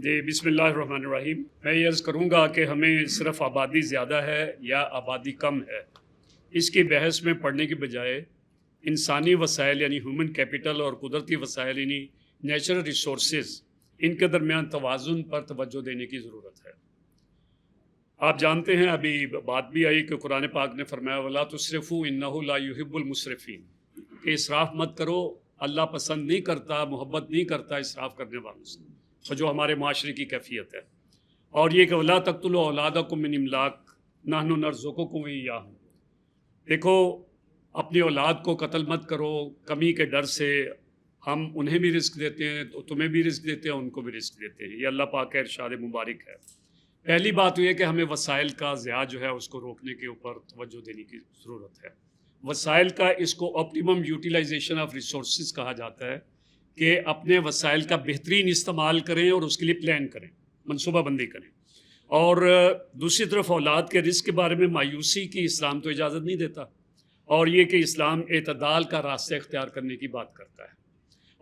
جی بسم اللہ الرحمن الرحیم۔ میں یہ عرض کروں گا کہ ہمیں صرف آبادی زیادہ ہے یا آبادی کم ہے، اس کی بحث میں پڑھنے کی بجائے انسانی وسائل یعنی ہیومن کیپٹل اور قدرتی وسائل یعنی نیچرل ریسورسز، ان کے درمیان توازن پر توجہ دینے کی ضرورت ہے۔ آپ جانتے ہیں ابھی بات بھی آئی کہ قرآن پاک نے فرمایا وَلَا تُسْرِفُوا إِنَّهُ لَا يُحِبُّ الْمُسْرِفِينَ، کہ اسراف مت کرو، اللہ پسند نہیں کرتا، محبت نہیں کرتا اسراف کرنے والوں سے، اور جو ہمارے معاشرے کی کیفیت ہے۔ اور یہ کہ وَلَا تَقْتُلُوا أَوْلَادَكُم مِّنْ إِمْلَاقٍ نَحْنُ نَرْزُقُكُمْ وَإِيَّاهُمْ، دیکھو اپنی اولاد کو قتل مت کرو کمی کے ڈر سے، ہم انہیں بھی رزق دیتے ہیں، تمہیں بھی رزق دیتے ہیں، ان کو بھی رزق دیتے ہیں۔ یہ اللہ پاک کا ارشاد مبارک ہے۔ پہلی بات یہ ہے کہ ہمیں وسائل کا ضیاع جو ہے اس کو روکنے کے اوپر توجہ دینے کی ضرورت ہے۔ وسائل کا اس کو آپٹیمم یوٹیلائزیشن آف ریسورسز کہا جاتا ہے، کہ اپنے وسائل کا بہترین استعمال کریں اور اس کے لیے پلان کریں، منصوبہ بندی کریں۔ اور دوسری طرف اولاد کے رزق کے بارے میں مایوسی کی اسلام تو اجازت نہیں دیتا، اور یہ کہ اسلام اعتدال کا راستہ اختیار کرنے کی بات کرتا ہے۔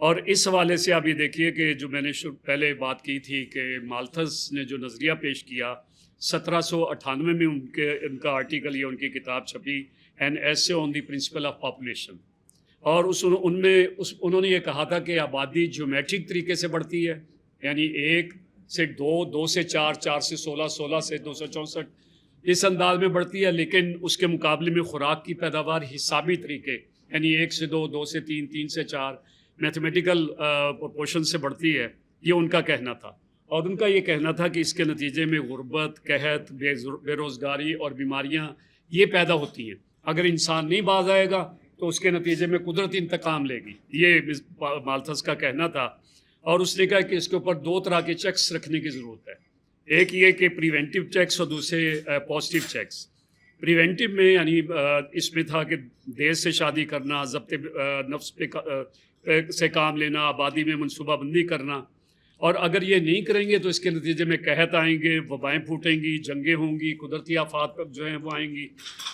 اور اس حوالے سے آپ یہ دیکھیے کہ جو میں نے پہلے بات کی تھی کہ مالتھس نے جو نظریہ پیش کیا 1798 میں ان کا آرٹیکل یا ان کی کتاب چھپی این ایسے آن دی پرنسپل آف پاپولیشن، اور انہوں نے یہ کہا تھا کہ آبادی جیومیٹرک طریقے سے بڑھتی ہے، یعنی 1 سے 2، 2 سے 4، 4 سے 16، 16 سے 264 اس انداز میں بڑھتی ہے، لیکن اس کے مقابلے میں خوراک کی پیداوار حسابی طریقے یعنی 1 سے 2، 2 سے 3، 3 سے 4 میتھمیٹیکل پرپورشن سے بڑھتی ہے، یہ ان کا کہنا تھا۔ اور ان کا یہ کہنا تھا کہ اس کے نتیجے میں غربت، قحط، بے روزگاری اور بیماریاں یہ پیدا ہوتی ہیں۔ اگر انسان نہیں باز آئے گا تو اس کے نتیجے میں قدرت انتقام لے گی، یہ مالتھس کا کہنا تھا۔ اور اس نے کہا کہ اس کے اوپر 2 طرح کے چیکس رکھنے کی ضرورت ہے، ایک یہ کہ پریونٹیو چیکس اور دوسرے پازیٹیو چیکس۔ پریونٹیو میں یعنی اس میں تھا کہ دیر سے شادی کرنا، ضبط نفس سے کام لینا، آبادی میں منصوبہ بندی کرنا، اور اگر یہ نہیں کریں گے تو اس کے نتیجے میں قحط آئیں گے، وبائیں پھوٹیں گی، جنگیں ہوں گی، قدرتی آفات جو ہیں وہ آئیں گی۔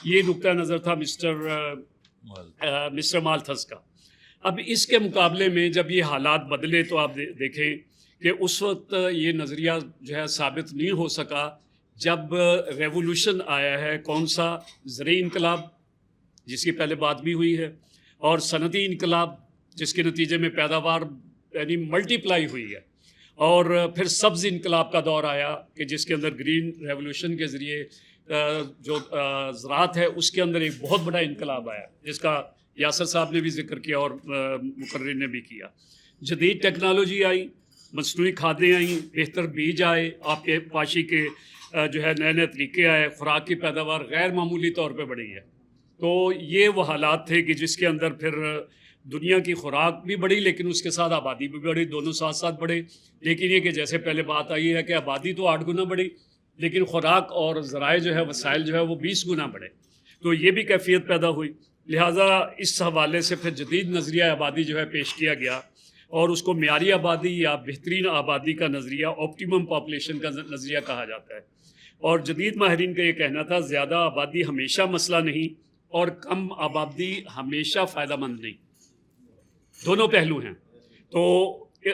یہ نقطہ نظر تھا مسٹر مالتھس کا۔ اب اس کے مقابلے میں جب یہ حالات بدلے تو آپ دیکھیں کہ اس وقت یہ نظریہ جو ہے ثابت نہیں ہو سکا جب ریولوشن آیا ہے، کون سا؟ زرعی انقلاب، جس کی پہلے بات بھی ہوئی ہے، اور صنعتی انقلاب جس کے نتیجے میں پیداوار یعنی ملٹی پلائی ہوئی ہے، اور پھر سبز انقلاب کا دور آیا کہ جس کے اندر گرین ریولوشن کے ذریعے جو زراعت ہے اس کے اندر ایک بہت بڑا انقلاب آیا، جس کا یاسر صاحب نے بھی ذکر کیا اور مقرر نے بھی کیا۔ جدید ٹیکنالوجی آئی، مصنوعی کھادیں آئیں، بہتر بیج آئے، آپ کے پاشی کے جو ہے نئے نئے طریقے آئے، خوراک کی پیداوار غیر معمولی طور پہ بڑھی ہے۔ تو یہ وہ حالات تھے کہ جس کے اندر پھر دنیا کی خوراک بھی بڑھی، لیکن اس کے ساتھ آبادی بھی بڑھی، دونوں ساتھ ساتھ بڑھے۔ لیکن یہ کہ جیسے پہلے بات آئی ہے کہ آبادی تو 8 گنا بڑھی، لیکن خوراک اور ذرائع جو ہے، وسائل جو ہے وہ 20 گنا بڑھے، تو یہ بھی کیفیت پیدا ہوئی۔ لہٰذا اس حوالے سے پھر جدید نظریہ آبادی جو ہے پیش کیا گیا، اور اس کو معیاری آبادی یا بہترین آبادی کا نظریہ، آپٹیمم پاپولیشن کا نظریہ کہا جاتا ہے۔ اور جدید ماہرین کا یہ کہنا تھا زیادہ آبادی ہمیشہ مسئلہ نہیں، اور کم آبادی ہمیشہ فائدہ مند نہیں، دونوں پہلو ہیں۔ تو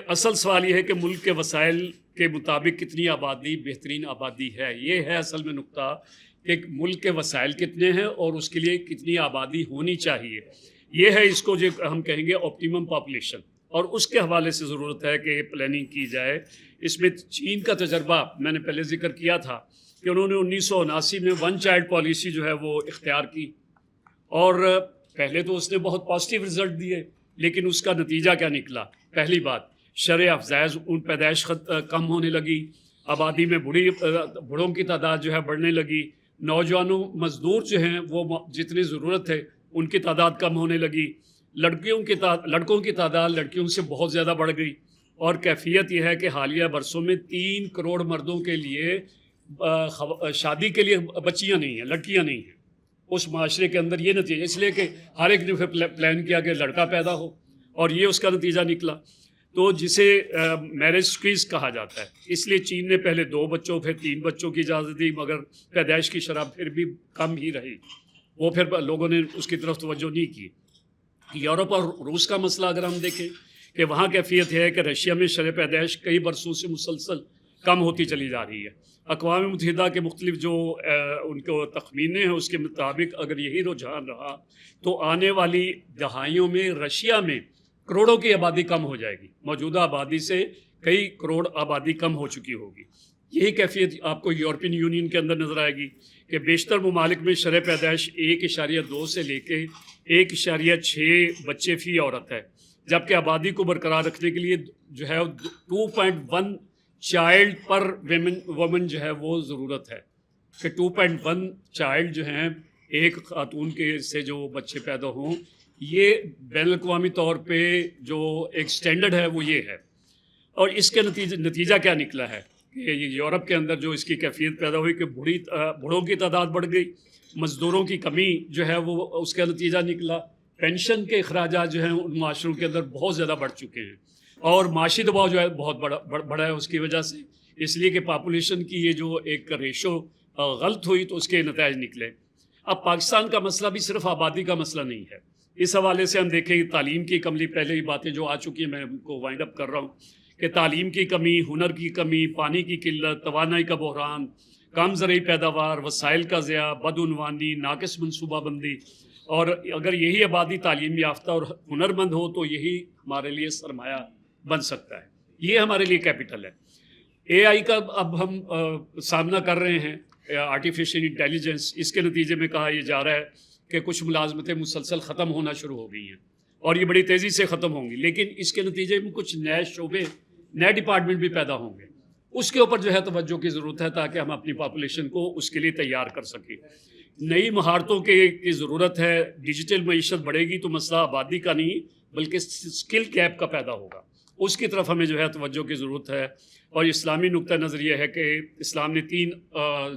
اصل سوال یہ ہے کہ ملک کے وسائل کے مطابق کتنی آبادی بہترین آبادی ہے، یہ ہے اصل میں نقطہ کہ ملک کے وسائل کتنے ہیں اور اس کے لیے کتنی آبادی ہونی چاہیے۔ یہ ہے اس کو جو ہم کہیں گے آپٹیمم پاپولیشن، اور اس کے حوالے سے ضرورت ہے کہ پلاننگ کی جائے۔ اس میں چین کا تجربہ میں نے پہلے ذکر کیا تھا کہ انہوں نے 1979 میں 1 چائلڈ پالیسی جو ہے وہ اختیار کی، اور پہلے تو اس نے بہت پازیٹیو رزلٹ دیے، لیکن اس کا نتیجہ کیا نکلا؟ پہلی بات، شرح افزائش پیدائش کم ہونے لگی، آبادی میں بوڑھوں کی تعداد جو ہے بڑھنے لگی، نوجوانوں مزدور جو ہیں وہ جتنی ضرورت ہے ان کی تعداد کم ہونے لگی، لڑکوں کی تعداد لڑکیوں سے بہت زیادہ بڑھ گئی، اور کیفیت یہ ہے کہ حالیہ برسوں میں 3 کروڑ مردوں کے لیے شادی کے لیے بچیاں نہیں ہیں، لڑکیاں نہیں ہیں اس معاشرے کے اندر۔ یہ نتیجہ اس لیے کہ ہر ایک نے پلان کیا کہ لڑکا پیدا ہو، اور یہ اس کا نتیجہ نکلا۔ تو جسے میرج سکویز کہا جاتا ہے، اس لیے چین نے پہلے 2 بچوں پھر 3 بچوں کی اجازت دی، مگر پیدائش کی شرح پھر بھی کم ہی رہی، وہ پھر لوگوں نے اس کی طرف توجہ نہیں کی۔ یورپ اور روس کا مسئلہ اگر ہم دیکھیں کہ وہاں کیفیت ہے کہ رشیا میں شرح پیدائش کئی برسوں سے مسلسل کم ہوتی چلی جا رہی ہے۔ اقوام متحدہ کے مختلف جو ان کو تخمینے ہیں اس کے مطابق اگر یہی رجحان رہا تو آنے والی دہائیوں میں رشیا میں کروڑوں کی آبادی کم ہو جائے گی، موجودہ آبادی سے کئی کروڑ آبادی کم ہو چکی ہوگی۔ یہی کیفیت آپ کو یورپین یونین کے اندر نظر آئے گی کہ بیشتر ممالک میں شرح پیدائش 1.2 سے لے کے 1.6 بچے فی عورت ہے، جبکہ آبادی کو برقرار رکھنے کے لیے جو ہے 2.1 چائلڈ پر وومن جو ہے وہ ضرورت ہے، کہ 2.1 چائلڈ جو ہیں ایک خاتون کے سے جو بچے پیدا ہوں، یہ بین الاقوامی طور پہ جو ایک سٹینڈرڈ ہے وہ یہ ہے۔ اور اس کے نتیجہ کیا نکلا ہے کہ یورپ کے اندر جو اس کی کیفیت پیدا ہوئی کہ بوڑھوں کی تعداد بڑھ گئی، مزدوروں کی کمی جو ہے وہ اس کا نتیجہ نکلا، پینشن کے اخراجات جو ہیں ان معاشروں کے اندر بہت زیادہ بڑھ چکے ہیں، اور معاشی دباؤ جو ہے بہت بڑا ہے اس کی وجہ سے، اس لیے کہ پاپولیشن کی یہ جو ایک ریشو غلط ہوئی تو اس کے نتائج نکلے۔ اب پاکستان کا مسئلہ بھی صرف آبادی کا مسئلہ نہیں ہے، اس حوالے سے ہم دیکھیں تعلیم کی کمی، پہلے ہی باتیں جو آ چکی ہیں میں ان کو وائنڈ اپ کر رہا ہوں کہ تعلیم کی کمی، ہنر کی کمی، پانی کی قلت، توانائی کا بحران، کم زرعی پیداوار، وسائل کا ضیاع، بدعنوانی، ناقص منصوبہ بندی، اور اگر یہی آبادی تعلیم یافتہ اور ہنرمند ہو تو یہی ہمارے لیے سرمایہ بن سکتا ہے، یہ ہمارے لیے کیپٹل ہے۔ اے آئی کا اب ہم سامنا کر رہے ہیں، آرٹیفیشیل انٹیلیجنس، اس کے نتیجے میں کہا یہ جا رہا ہے کہ کچھ ملازمتیں مسلسل ختم ہونا شروع ہو گئی ہیں اور یہ بڑی تیزی سے ختم ہوں گی، لیکن اس کے نتیجے میں کچھ نئے شعبے، نئے ڈپارٹمنٹ بھی پیدا ہوں گے، اس کے اوپر جو ہے توجہ کی ضرورت ہے تاکہ ہم اپنی پاپولیشن کو اس کے لیے تیار کر سکیں۔ نئی مہارتوں کی ضرورت ہے، ڈیجیٹل معیشت بڑھے گی تو مسئلہ آبادی کا نہیں بلکہ اسکل گیپ کا پیدا ہوگا، اس کی طرف ہمیں جو ہے توجہ کی ضرورت ہے۔ اور اسلامی نقطہ نظر یہ ہے کہ اسلام نے 3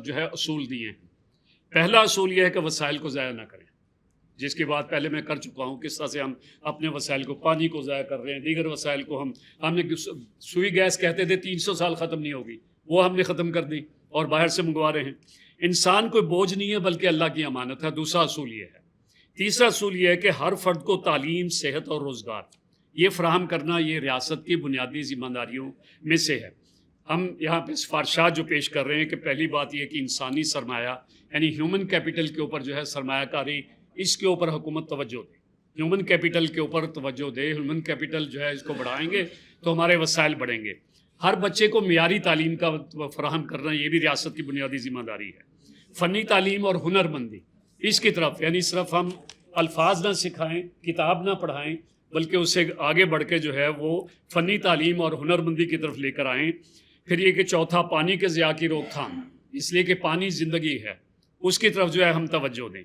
جو ہے اصول دیے ہیں۔ پہلا اصول یہ ہے کہ وسائل کو ضائع نہ کریں، جس کی بات پہلے میں کر چکا ہوں، کس طرح سے ہم اپنے وسائل کو، پانی کو ضائع کر رہے ہیں، دیگر وسائل کو ہم نے سوئی گیس کہتے تھے 300 سال ختم نہیں ہوگی، وہ ہم نے ختم کر دی اور باہر سے منگوا رہے ہیں۔ انسان کوئی بوجھ نہیں ہے بلکہ اللہ کی امانت ہے، دوسرا اصول یہ ہے۔ تیسرا اصول یہ ہے کہ ہر فرد کو تعلیم، صحت اور روزگار یہ فراہم کرنا یہ ریاست کی بنیادی ذمہ داریوں میں سے ہے۔ ہم یہاں پہ سفارشات جو پیش کر رہے ہیں کہ پہلی بات یہ کہ انسانی سرمایہ یعنی ہیومن کیپٹل کے اوپر جو ہے سرمایہ کاری، اس کے اوپر حکومت توجہ دے، ہیومن کیپٹل کے اوپر توجہ دے، ہیومن کیپٹل جو ہے اس کو بڑھائیں گے تو ہمارے وسائل بڑھیں گے۔ ہر بچے کو معیاری تعلیم کا فراہم کرنا یہ بھی ریاست کی بنیادی ذمہ داری ہے۔ فنی تعلیم اور ہنر مندی اس کی طرف، یعنی صرف ہم الفاظ نہ سکھائیں، کتاب نہ پڑھائیں، بلکہ اسے آگے بڑھ کے جو ہے وہ فنی تعلیم اور ہنر مندی کی طرف لے کر آئیں۔ پھر یہ کہ چوتھا، پانی کے ضیاع کی روک تھام، اس لیے کہ پانی زندگی ہے، اس کی طرف جو ہے ہم توجہ دیں۔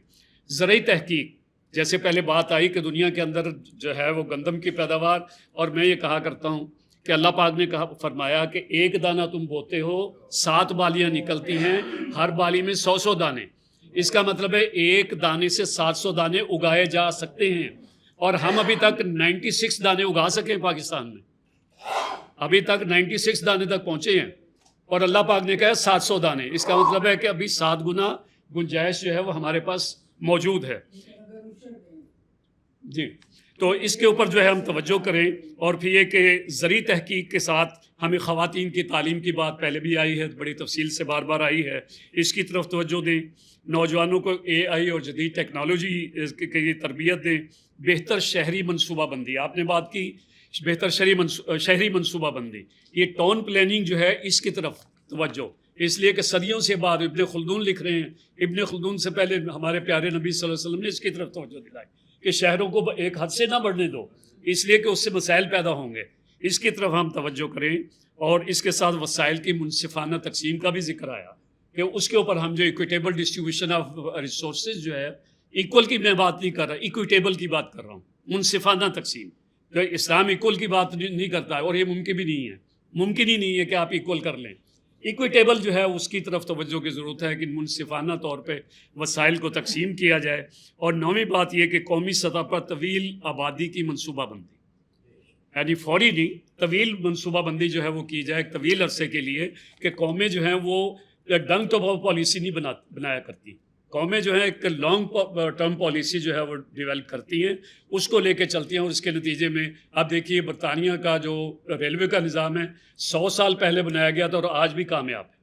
زرعی تحقیق، جیسے پہلے بات آئی کہ دنیا کے اندر جو ہے وہ گندم کی پیداوار، اور میں یہ کہا کرتا ہوں کہ اللہ پاک نے فرمایا کہ 1 دانہ تم بوتے ہو 7 بالیاں نکلتی ہیں، ہر بالی میں 100 دانے، اس کا مطلب ہے 1 دانے سے 700 دانے اگائے جا سکتے ہیں، اور ہم ابھی تک 96 دانے اگا سکے پاکستان میں، ابھی تک 96 دانے تک پہنچے ہیں، اور اللہ پاک نے کہا 700 دانے، اس کا مطلب ہے کہ ابھی 7 گنا گنجائش جو ہے وہ ہمارے پاس موجود ہے۔ جی، تو اس کے اوپر جو ہے ہم توجہ کریں۔ اور پھر یہ کہ زرعی تحقیق کے ساتھ ہمیں خواتین کی تعلیم کی بات پہلے بھی آئی ہے، بڑی تفصیل سے بار بار آئی ہے، اس کی طرف توجہ دیں، نوجوانوں کو اے آئی اور جدید ٹیکنالوجی کی تربیت دیں، بہتر شہری منصوبہ بندی، آپ نے بات کی بہتر شہری منصوبہ بندی، یہ ٹاؤن پلاننگ جو ہے اس کی طرف توجہ، اس لیے کہ صدیوں سے بعد ابن خلدون لکھ رہے ہیں، ابن خلدون سے پہلے ہمارے پیارے نبی صلی اللہ علیہ وسلم نے اس کی طرف توجہ دلائی کہ شہروں کو ایک حد سے نہ بڑھنے دو، اس لیے کہ اس سے مسائل پیدا ہوں گے، اس کی طرف ہم توجہ کریں۔ اور اس کے ساتھ وسائل کی منصفانہ تقسیم کا بھی ذکر آیا کہ اس کے اوپر ہم جو ایکویٹیبل ڈسٹریبیوشن آف ریسورسز جو ہے، ایکول کی میں بات نہیں کر رہا، ایکویٹیبل کی بات کر رہا ہوں، منصفانہ تقسیم، تو اسلام ایکول کی بات نہیں کرتا ہے، اور یہ ممکن بھی نہیں ہے، ممکن ہی نہیں ہے کہ آپ ایکول کر لیں، ایکویٹیبل جو ہے اس کی طرف توجہ کی ضرورت ہے کہ منصفانہ طور پہ وسائل کو تقسیم کیا جائے۔ اور 9ویں بات یہ کہ قومی سطح پر طویل آبادی کی منصوبہ بندی، یعنی فوری نہیں، طویل منصوبہ بندی جو ہے وہ کی جائے ایک طویل عرصے کے لیے، کہ قومیں جو ہیں وہ ڈنگ ٹو باؤ پالیسی نہیں بنایا کرتی، قومیں جو ہیں ایک لانگ ٹرم پالیسی جو ہے وہ ڈیولپ کرتی ہیں، اس کو لے کے چلتی ہیں، اور اس کے نتیجے میں آپ دیکھیے برطانیہ کا جو ریلوے کا نظام ہے 100 سال پہلے بنایا گیا تھا اور آج بھی کامیاب ہے.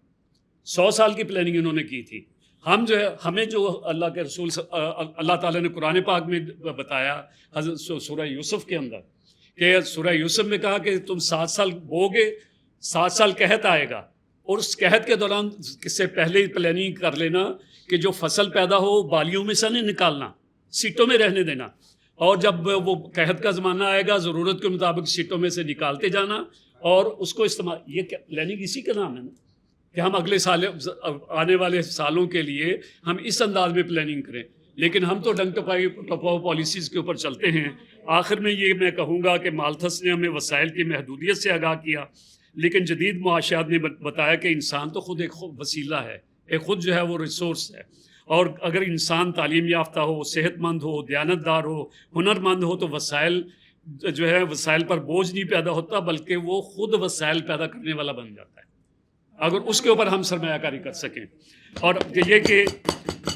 100 سال کی پلاننگ انہوں نے کی تھی. ہم جو ہے ہمیں جو اللہ کے رسول اللہ تعالیٰ نے قرآن پاک میں بتایا حضرت سورہ یوسف کے اندر، کہ سورہ یوسف میں کہا کہ تم 7 سال بو گے، 7 سال قحط آئے گا، اور اس قحط کے دوران اس سے پہلے پلاننگ کر لینا کہ جو فصل پیدا ہو بالیوں میں سے نہیں نکالنا، سیٹوں میں رہنے دینا، اور جب وہ قحط کا زمانہ آئے گا ضرورت کے مطابق سیٹوں میں سے نکالتے جانا اور اس کو استعمال. یہ پلاننگ اسی کا نام ہے نا، کہ ہم اگلے سال آنے والے سالوں کے لیے ہم اس انداز میں پلاننگ کریں. لیکن ہم تو ڈنگ ٹپاؤ پالیسیز کے اوپر چلتے ہیں. آخر میں یہ میں کہوں گا کہ مالتھس نے ہمیں وسائل کی محدودیت سے آگاہ کیا، لیکن جدید معاشیات نے بتایا کہ انسان تو خود ایک وسیلہ ہے، ایک خود جو ہے وہ ریسورس ہے، اور اگر انسان تعلیم یافتہ ہو، صحت مند ہو، دیانت دار ہو، ہنر مند ہو، تو وسائل جو ہے وسائل پر بوجھ نہیں پیدا ہوتا، بلکہ وہ خود وسائل پیدا کرنے والا بن جاتا ہے اگر اس کے اوپر ہم سرمایہ کاری کر سکیں. اور یہ کہ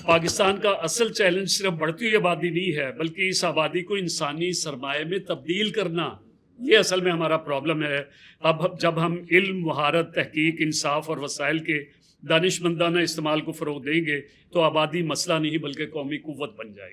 پاکستان کا اصل چیلنج صرف بڑھتی ہوئی آبادی نہیں ہے، بلکہ اس آبادی کو انسانی سرمایہ میں تبدیل کرنا، یہ اصل میں ہمارا پرابلم ہے. اب جب ہم علم، مہارت، تحقیق، انصاف اور وسائل کے دانشمندانہ استعمال کو فروغ دیں گے تو آبادی مسئلہ نہیں بلکہ قومی قوت بن جائے گی.